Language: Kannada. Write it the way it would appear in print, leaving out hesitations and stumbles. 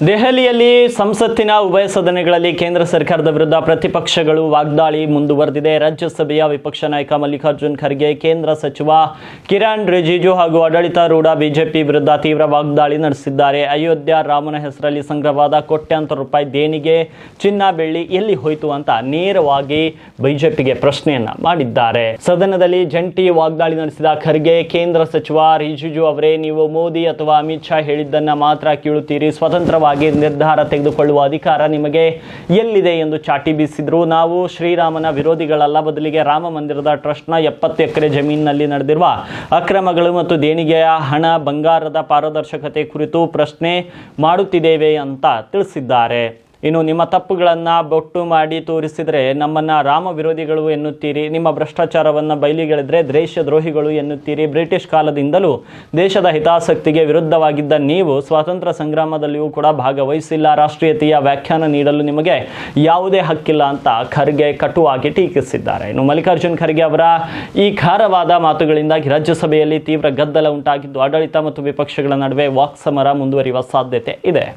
ದೆಹಲಿಯಲ್ಲಿ ಸಂಸತ್ತಿನ ಉಭಯ ಸದನಗಳಲ್ಲಿ ಕೇಂದ್ರ ಸರ್ಕಾರದ ವಿರುದ್ಧ ಪ್ರತಿಪಕ್ಷಗಳು ವಾಗ್ದಾಳಿ ಮುಂದುವರೆದಿದೆ. ರಾಜ್ಯಸಭೆಯ ವಿಪಕ್ಷ ನಾಯಕ ಮಲ್ಲಿಕಾರ್ಜುನ್ ಖರ್ಗೆ, ಕೇಂದ್ರ ಸಚಿವ ಕಿರಣ್ ರಿಜಿಜು ಹಾಗೂ ಆಡಳಿತಾರೂಢ ಬಿಜೆಪಿ ವಿರುದ್ಧ ತೀವ್ರ ವಾಗ್ದಾಳಿ ನಡೆಸಿದ್ದಾರೆ. ಅಯೋಧ್ಯ ರಾಮನ ಹೆಸರಲ್ಲಿ ಸಂಗ್ರಹವಾದ ಕೋಟ್ಯಾಂತರ ರೂಪಾಯಿ ದೇಣಿಗೆ, ಚಿನ್ನ, ಬೆಳ್ಳಿ ಎಲ್ಲಿ ಹೋಯಿತು ಅಂತ ನೇರವಾಗಿ ಬಿಜೆಪಿಗೆ ಪ್ರಶ್ನೆಯನ್ನ ಮಾಡಿದ್ದಾರೆ. ಸದನದಲ್ಲಿ ಜಂಟಿ ವಾಗ್ದಾಳಿ ನಡೆಸಿದ ಖರ್ಗೆ, ಕೇಂದ್ರ ಸಚಿವ ರಿಜಿಜು ಅವರೇ, ನೀವು ಮೋದಿ ಅಥವಾ ಅಮಿತ್ ಶಾ ಹೇಳಿದ್ದನ್ನ ಮಾತ್ರ ಕೇಳುತ್ತೀರಿ. ಸ್ವತಂತ್ರವಾಗಿ ನಿರ್ಧಾರ ತೆಗೆದುಕೊಳ್ಳುವ ಅಧಿಕಾರ ನಿಮಗೆ ಎಲ್ಲಿದೆ ಎಂದು ಚಾಟಿ ಬೀಸಿದ್ರು. ನಾವು ಶ್ರೀರಾಮನ ವಿರೋಧಿಗಳಲ್ಲ, ಬದಲಿಗೆ ರಾಮ ಮಂದಿರದ ಟ್ರಸ್ಟ್ನ 70 ಎಕರೆ ಜಮೀನಿನಲ್ಲಿ ನಡೆದಿರುವ ಅಕ್ರಮಗಳು ಮತ್ತು ದೇಣಿಗೆಯ ಹಣ, ಬಂಗಾರದ ಪಾರದರ್ಶಕತೆ ಕುರಿತು ಪ್ರಶ್ನೆ ಮಾಡುತ್ತಿದ್ದೇವೆ ಅಂತ ತಿಳಿಸಿದ್ದಾರೆ. ಇನ್ನು ನಿಮ್ಮ ತಪ್ಪುಗಳನ್ನು ಬೊಟ್ಟು ಮಾಡಿ ತೋರಿಸಿದರೆ ನಮ್ಮನ್ನು ರಾಮ ವಿರೋಧಿಗಳು ಎನ್ನುತ್ತೀರಿ. ನಿಮ್ಮ ಭ್ರಷ್ಟಾಚಾರವನ್ನು ಬಯಲಿಗೆಳೆದರೆ ದೇಶದ್ರೋಹಿಗಳು ಎನ್ನುತ್ತೀರಿ. ಬ್ರಿಟಿಷ್ ಕಾಲದಿಂದಲೂ ದೇಶದ ಹಿತಾಸಕ್ತಿಗೆ ವಿರುದ್ಧವಾಗಿದ್ದ ನೀವು ಸ್ವಾತಂತ್ರ್ಯ ಸಂಗ್ರಾಮದಲ್ಲಿಯೂ ಕೂಡ ಭಾಗವಹಿಸಿಲ್ಲ. ರಾಷ್ಟ್ರೀಯತೆಯ ವ್ಯಾಖ್ಯಾನ ನೀಡಲು ನಿಮಗೆ ಯಾವುದೇ ಹಕ್ಕಿಲ್ಲ ಅಂತ ಖರ್ಗೆ ಕಟುವಾಗಿ ಟೀಕಿಸಿದ್ದಾರೆ. ಇನ್ನು ಮಲ್ಲಿಕಾರ್ಜುನ್ ಖರ್ಗೆ ಅವರ ಈ ಖಾರವಾದ ಮಾತುಗಳಿಂದಾಗಿ ರಾಜ್ಯಸಭೆಯಲ್ಲಿ ತೀವ್ರ ಗದ್ದಲ ಉಂಟಾಗಿದ್ದು ಆಡಳಿತ ಮತ್ತು ವಿಪಕ್ಷಗಳ ನಡುವೆ ವಾಕ್ಸಮರ ಮುಂದುವರಿಯುವ ಸಾಧ್ಯತೆ ಇದೆ.